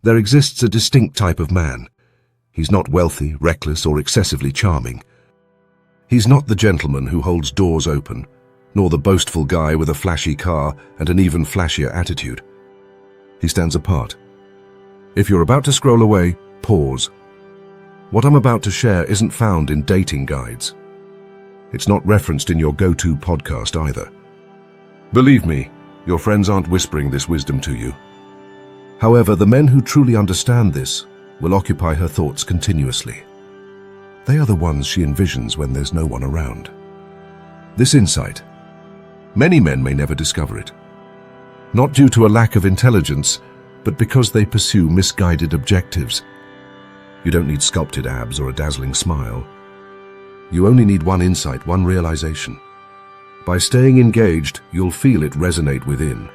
There exists a distinct type of man. He's not wealthy, reckless, or excessively charming. He's not the gentleman who holds doors open, nor the boastful guy with a flashy car and an even flashier attitude. He stands apart. If you're about to scroll away, pause. What I'm about to share isn't found in dating guides. It's not referenced in your go-to podcast either. Believe me, your friends aren't whispering this wisdom to you. However, the men who truly understand this will occupy her thoughts continuously. They are the ones she envisions when there's no one around. This insight, many men may never discover it. Not due to a lack of intelligence, but because they pursue misguided objectives. You don't need sculpted abs or a dazzling smile. You only need one insight, one realization. By staying engaged, you'll feel it resonate within.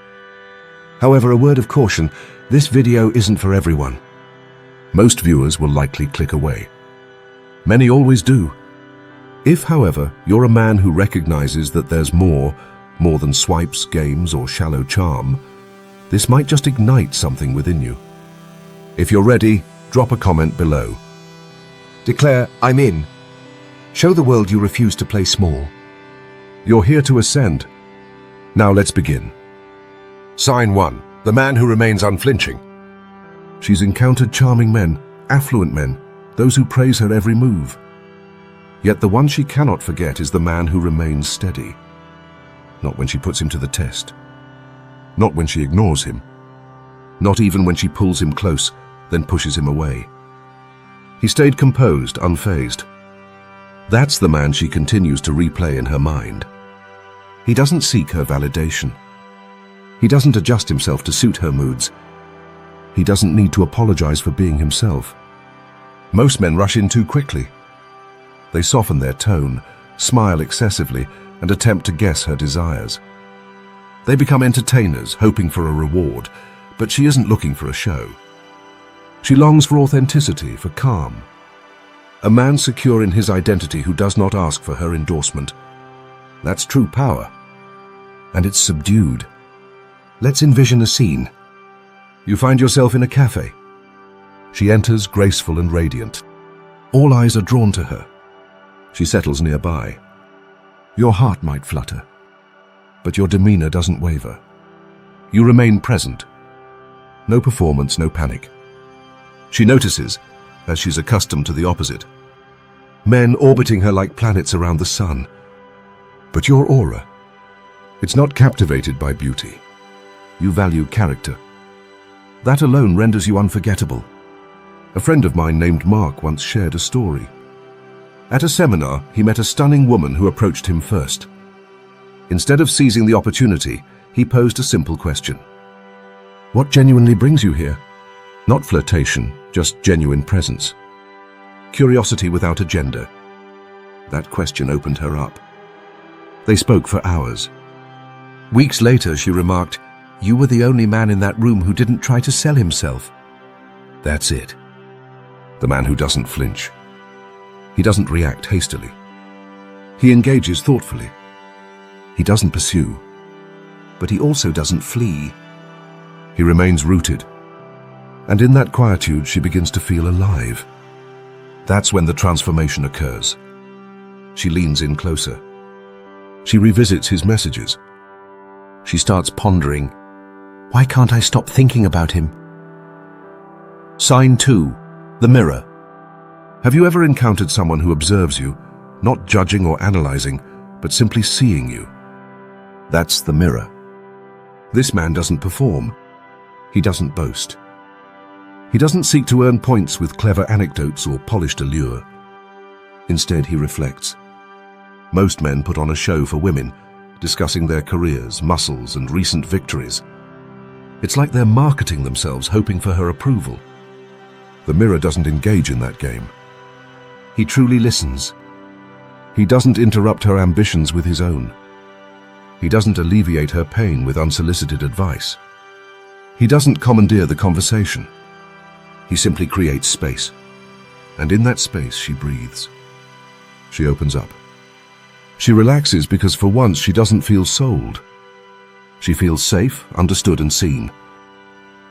However, a word of caution, this video isn't for everyone. Most viewers will likely click away. Many always do. If, however, you're a man who recognizes that there's more than swipes, games, or shallow charm, this might just ignite something within you. If you're ready, drop a comment below. Declare, "I'm in." Show the world you refuse to play small. You're here to ascend. Now let's begin. Sign 1. The man who remains unflinching. She's encountered charming men, affluent men, those who praise her every move. Yet the one she cannot forget is the man who remains steady. Not when she puts him to the test. Not when she ignores him. Not even when she pulls him close, then pushes him away. He stayed composed, unfazed. That's the man she continues to replay in her mind. He doesn't seek her validation. He doesn't adjust himself to suit her moods. He doesn't need to apologize for being himself. Most men rush in too quickly. They soften their tone, smile excessively, and attempt to guess her desires. They become entertainers, hoping for a reward, but she isn't looking for a show. She longs for authenticity, for calm. A man secure in his identity who does not ask for her endorsement. That's true power. And it's subdued. Let's envision a scene. You find yourself in a cafe. She enters graceful and radiant. All eyes are drawn to her. She settles nearby. Your heart might flutter, but your demeanor doesn't waver. You remain present. No performance, no panic. She notices, as she's accustomed to the opposite, men orbiting her like planets around the sun. But your aura, it's not captivated by beauty. You value character. That alone renders you unforgettable. A friend of mine named Mark once shared a story. At a seminar, he met a stunning woman who approached him first. Instead of seizing the opportunity, he posed a simple question. What genuinely brings you here? Not flirtation, just genuine presence. Curiosity without agenda. That question opened her up. They spoke for hours. Weeks later, she remarked, "You were the only man in that room who didn't try to sell himself." That's it. The man who doesn't flinch. He doesn't react hastily. He engages thoughtfully. He doesn't pursue, but he also doesn't flee. He remains rooted. And in that quietude, she begins to feel alive. That's when the transformation occurs. She leans in closer. She revisits his messages. She starts pondering, why can't I stop thinking about him? Sign 2. The mirror. Have you ever encountered someone who observes you, not judging or analyzing, but simply seeing you? That's the mirror. This man doesn't perform. He doesn't boast. He doesn't seek to earn points with clever anecdotes or polished allure. Instead, he reflects. Most men put on a show for women, discussing their careers, muscles, and recent victories. It's like they're marketing themselves, hoping for her approval. The mirror doesn't engage in that game. He truly listens. He doesn't interrupt her ambitions with his own. He doesn't alleviate her pain with unsolicited advice. He doesn't commandeer the conversation. He simply creates space. And in that space, she breathes. She opens up. She relaxes because for once she doesn't feel sold. She feels safe, understood, and seen.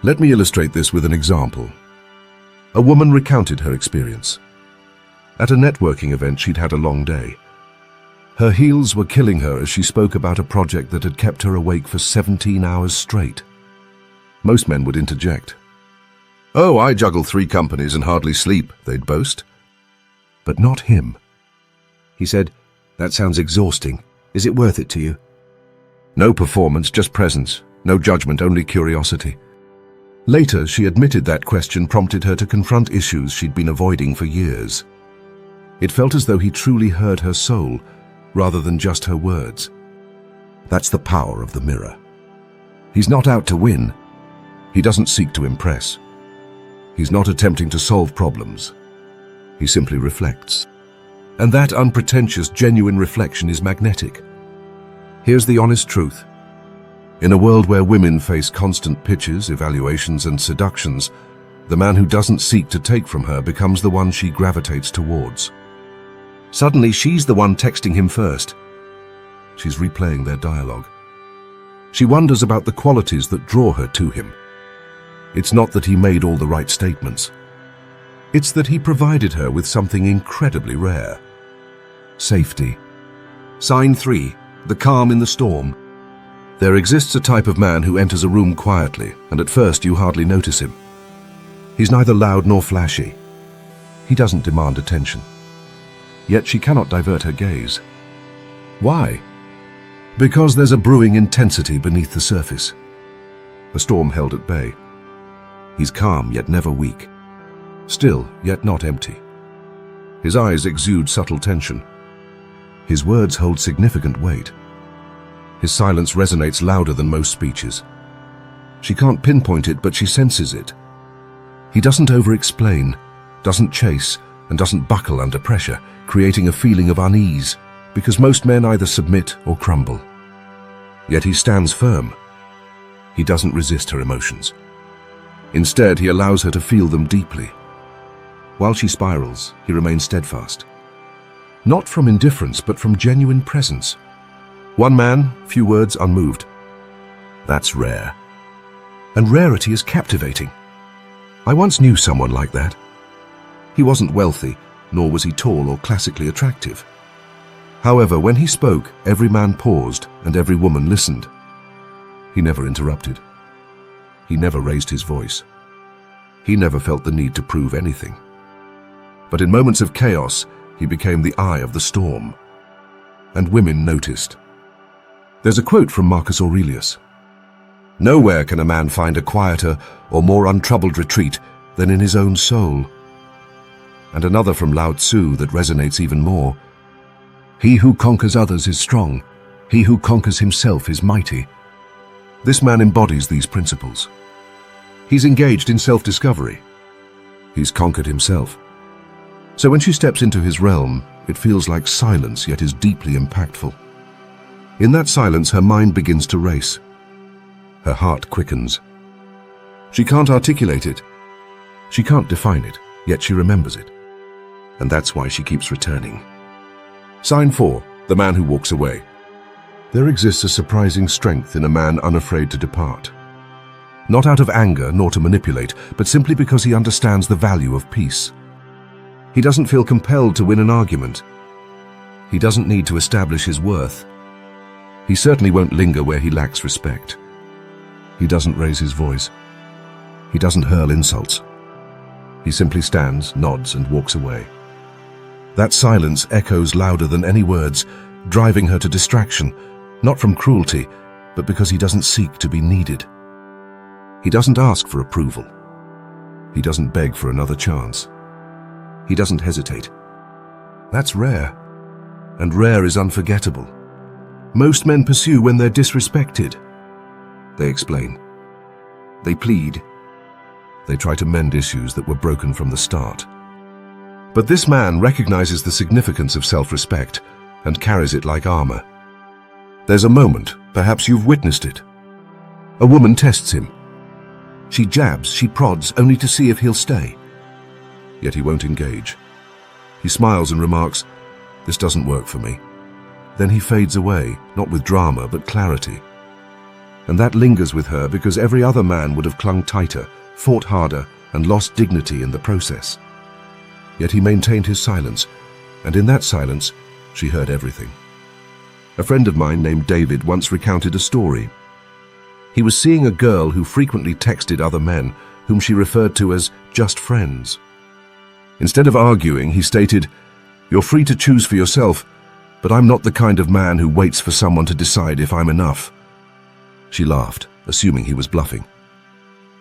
Let me illustrate this with an example. A woman recounted her experience. At a networking event, she'd had a long day. Her heels were killing her as she spoke about a project that had kept her awake for 17 hours straight. Most men would interject. "Oh, I juggle 3 companies and hardly sleep," they'd boast. But not him. He said, "That sounds exhausting. Is it worth it to you?" No performance, just presence. No judgment, only curiosity. Later, she admitted that question prompted her to confront issues she'd been avoiding for years. It felt as though he truly heard her soul, rather than just her words. That's the power of the mirror. He's not out to win. He doesn't seek to impress. He's not attempting to solve problems. He simply reflects. And that unpretentious, genuine reflection is magnetic. Here's the honest truth. In a world where women face constant pitches, evaluations, and seductions, the man who doesn't seek to take from her becomes the one she gravitates towards. Suddenly, she's the one texting him first. She's replaying their dialogue. She wonders about the qualities that draw her to him. It's not that he made all the right statements. It's that he provided her with something incredibly rare. Safety. Sign 3. The calm in the storm. There exists a type of man who enters a room quietly, and at first you hardly notice him. He's neither loud nor flashy. He doesn't demand attention. Yet she cannot divert her gaze. Why? Because there's a brewing intensity beneath the surface. A storm held at bay. He's calm, yet never weak. Still, yet not empty. His eyes exude subtle tension. His words hold significant weight. His silence resonates louder than most speeches. She can't pinpoint it, but she senses it. He doesn't over-explain, doesn't chase, and doesn't buckle under pressure, creating a feeling of unease, because most men either submit or crumble. Yet he stands firm. He doesn't resist her emotions. Instead, he allows her to feel them deeply. While she spirals, he remains steadfast. Not from indifference, but from genuine presence. One man, few words, unmoved. That's rare. And rarity is captivating. I once knew someone like that. He wasn't wealthy, nor was he tall or classically attractive. However, when he spoke, every man paused and every woman listened. He never interrupted. He never raised his voice. He never felt the need to prove anything. But in moments of chaos, he became the eye of the storm. And women noticed. There's a quote from Marcus Aurelius. "Nowhere can a man find a quieter or more untroubled retreat than in his own soul." And another from Lao Tzu that resonates even more. "He who conquers others is strong. He who conquers himself is mighty." This man embodies these principles. He's engaged in self-discovery. He's conquered himself. So when she steps into his realm, it feels like silence, yet is deeply impactful. In that silence, her mind begins to race. Her heart quickens. She can't articulate it. She can't define it, yet she remembers it. And that's why she keeps returning. Sign 4, the man who walks away. There exists a surprising strength in a man unafraid to depart. Not out of anger nor to manipulate, but simply because he understands the value of peace. He doesn't feel compelled to win an argument. He doesn't need to establish his worth. He certainly won't linger where he lacks respect. He doesn't raise his voice. He doesn't hurl insults. He simply stands, nods, and walks away. That silence echoes louder than any words, driving her to distraction, not from cruelty, but because he doesn't seek to be needed. He doesn't ask for approval. He doesn't beg for another chance. He doesn't hesitate. That's rare, and rare is unforgettable. Most men pursue when they're disrespected. They explain. They plead. They try to mend issues that were broken from the start. But this man recognizes the significance of self-respect and carries it like armor. There's a moment, perhaps you've witnessed it. A woman tests him. She jabs, she prods, only to see if he'll stay. Yet he won't engage. He smiles and remarks, "This doesn't work for me." Then he fades away, not with drama, but clarity. and that lingers with her because every other man would have clung tighter, fought harder, and lost dignity in the process. Yet he maintained his silence, and in that silence, she heard everything. A friend of mine named David once recounted a story. He was seeing a girl who frequently texted other men, whom she referred to as just friends. Instead of arguing, he stated, "You're free to choose for yourself, but I'm not the kind of man who waits for someone to decide if I'm enough." She laughed, assuming he was bluffing.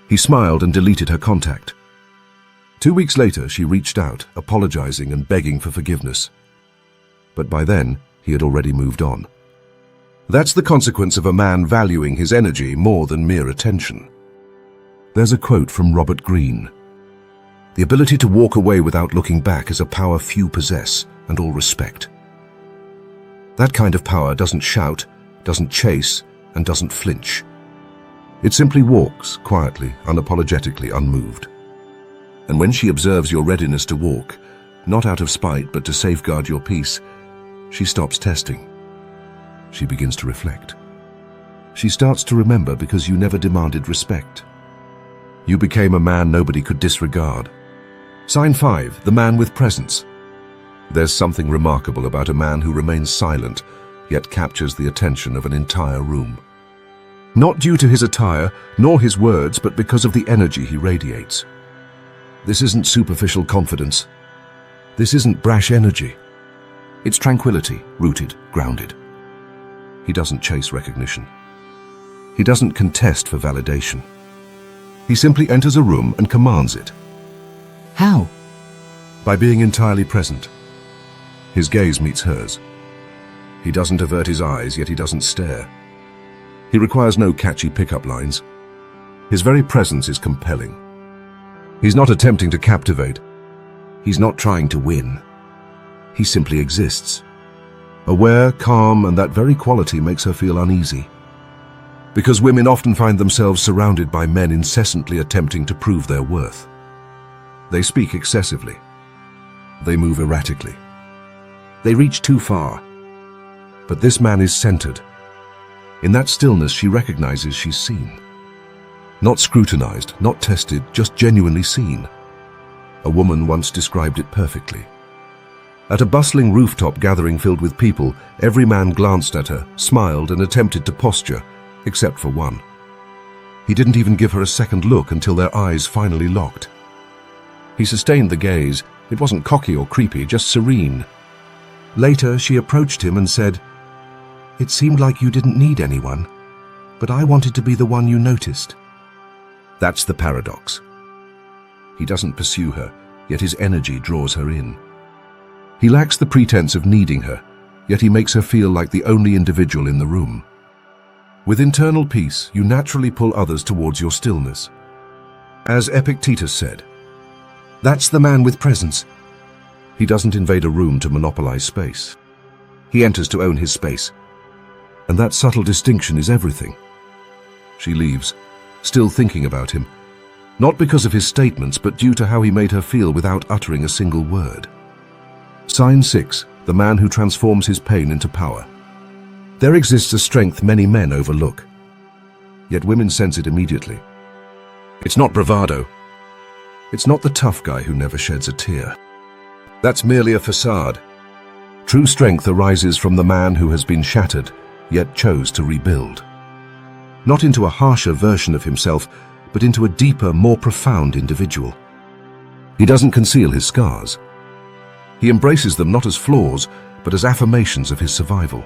He smiled and deleted her contact. 2 weeks later, she reached out, apologizing and begging for forgiveness. But by then, he had already moved on. That's the consequence of a man valuing his energy more than mere attention. There's a quote from Robert Greene. "The ability to walk away without looking back is a power few possess and all respect." That kind of power doesn't shout, doesn't chase, and doesn't flinch. It simply walks, quietly, unapologetically, unmoved. And when she observes your readiness to walk, not out of spite but to safeguard your peace, she stops testing. She begins to reflect. She starts to remember because you never demanded respect. You became a man nobody could disregard. Sign 5, the man with presence. There's something remarkable about a man who remains silent, yet captures the attention of an entire room. Not due to his attire, nor his words, but because of the energy he radiates. This isn't superficial confidence. This isn't brash energy. It's tranquility, rooted, grounded. He doesn't chase recognition. He doesn't contest for validation. He simply enters a room and commands it. How? By being entirely present. His gaze meets hers. He doesn't avert his eyes, yet he doesn't stare. He requires no catchy pickup lines. His very presence is compelling. He's not attempting to captivate. He's not trying to win. He simply exists. Aware, calm, and that very quality makes her feel uneasy. Because women often find themselves surrounded by men incessantly attempting to prove their worth. They speak excessively. They move erratically. They reach too far. But this man is centered. In that stillness, she recognizes she's seen. Not scrutinized, not tested, just genuinely seen. A woman once described it perfectly. At a bustling rooftop gathering filled with people, every man glanced at her, smiled, and attempted to posture, except for one. He didn't even give her a second look until their eyes finally locked. He sustained the gaze. It wasn't cocky or creepy, just serene. Later, she approached him and said, "It seemed like you didn't need anyone, but I wanted to be the one you noticed." That's the paradox. He doesn't pursue her, yet his energy draws her in. He lacks the pretense of needing her, yet he makes her feel like the only individual in the room. With internal peace, you naturally pull others towards your stillness. As Epictetus said, "That's the man with presence." He doesn't invade a room to monopolize space. He enters to own his space. And that subtle distinction is everything. She leaves, still thinking about him, not because of his statements, but due to how he made her feel without uttering a single word. Sign 6, the man who transforms his pain into power. There exists a strength many men overlook, yet women sense it immediately. It's not bravado. It's not the tough guy who never sheds a tear. That's merely a facade. True strength arises from the man who has been shattered, yet chose to rebuild. Not into a harsher version of himself, but into a deeper, more profound individual. He doesn't conceal his scars. He embraces them not as flaws, but as affirmations of his survival.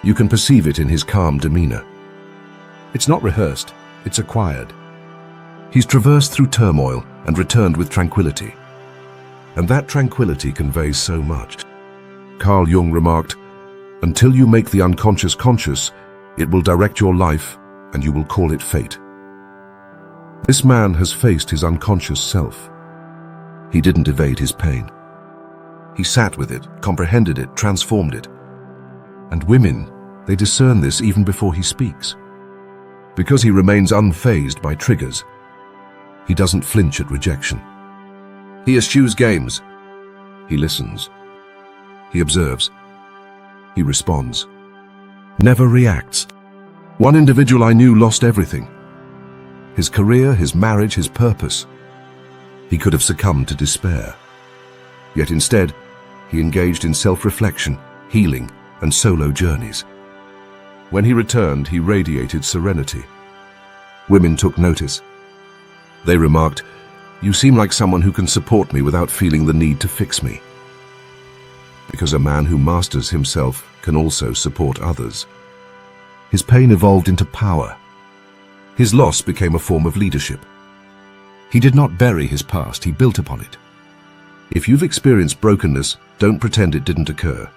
You can perceive it in his calm demeanor. It's not rehearsed, it's acquired. He's traversed through turmoil and returned with tranquility. And that tranquility conveys so much. Carl Jung remarked, "Until you make the unconscious conscious, it will direct your life and you will call it fate." This man has faced his unconscious self. He didn't evade his pain. He sat with it, comprehended it, transformed it. And women, they discern this even before he speaks. Because he remains unfazed by triggers, he doesn't flinch at rejection. He eschews games. He listens. He observes. He responds. Never reacts. One individual I knew lost everything. His career, his marriage, his purpose. He could have succumbed to despair. Yet instead, he engaged in self-reflection, healing, and solo journeys. When he returned, he radiated serenity. Women took notice. They remarked, "You seem like someone who can support me without feeling the need to fix me." Because a man who masters himself can also support others. His pain evolved into power. His loss became a form of leadership. He did not bury his past, he built upon it. If you've experienced brokenness, don't pretend it didn't occur.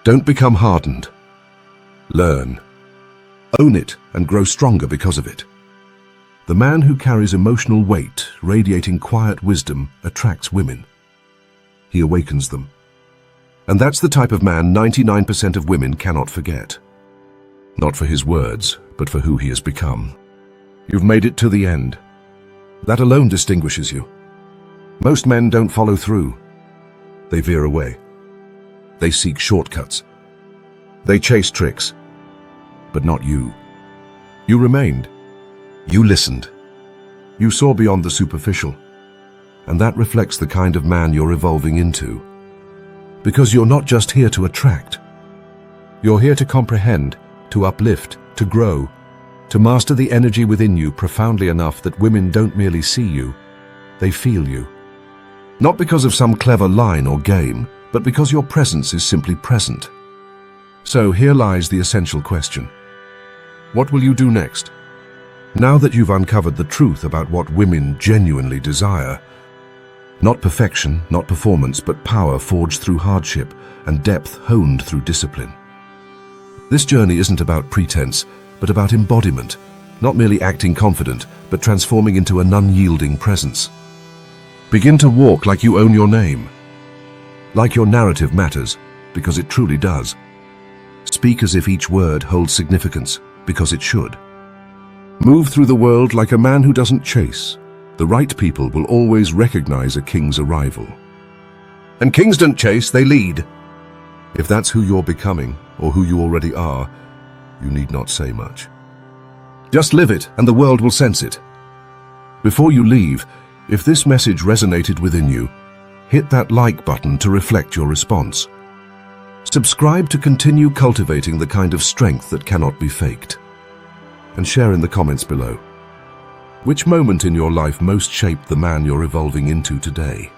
Don't become hardened. Learn. Own it and grow stronger because of it. The man who carries emotional weight, radiating quiet wisdom, attracts women. He awakens them. And that's the type of man 99% of women cannot forget. Not for his words, but for who he has become. You've made it to the end. That alone distinguishes you. Most men don't follow through. They veer away. They seek shortcuts. They chase tricks. But not you. You remained. You listened. You saw beyond the superficial. And that reflects the kind of man you're evolving into. Because you're not just here to attract. You're here to comprehend, to uplift, to grow, to master the energy within you profoundly enough that women don't merely see you, they feel you. Not because of some clever line or game, but because your presence is simply present. So here lies the essential question. What will you do next? Now that you've uncovered the truth about what women genuinely desire, not perfection, not performance, but power forged through hardship and depth honed through discipline. This journey isn't about pretense, but about embodiment, not merely acting confident, but transforming into an unyielding presence. Begin to walk like you own your name. Like your narrative matters, because it truly does. Speak as if each word holds significance, because it should. Move through the world like a man who doesn't chase. The right people will always recognize a king's arrival. And kings don't chase, they lead. If that's who you're becoming, or who you already are, you need not say much. Just live it, and the world will sense it. Before you leave, if this message resonated within you, hit that like button to reflect your response. Subscribe to continue cultivating the kind of strength that cannot be faked. And share in the comments below. Which moment in your life most shaped the man you're evolving into today?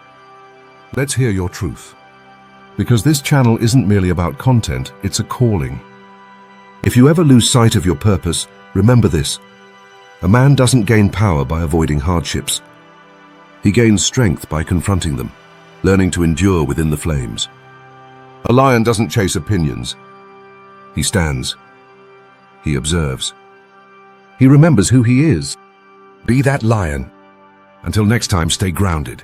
Let's hear your truth. Because this channel isn't merely about content, it's a calling. If you ever lose sight of your purpose, remember this. A man doesn't gain power by avoiding hardships. He gains strength by confronting them, learning to endure within the flames. A lion doesn't chase opinions. He stands. He observes. He remembers who he is. Be that lion. Until next time, stay grounded.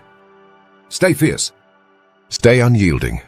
Stay fierce. Stay unyielding.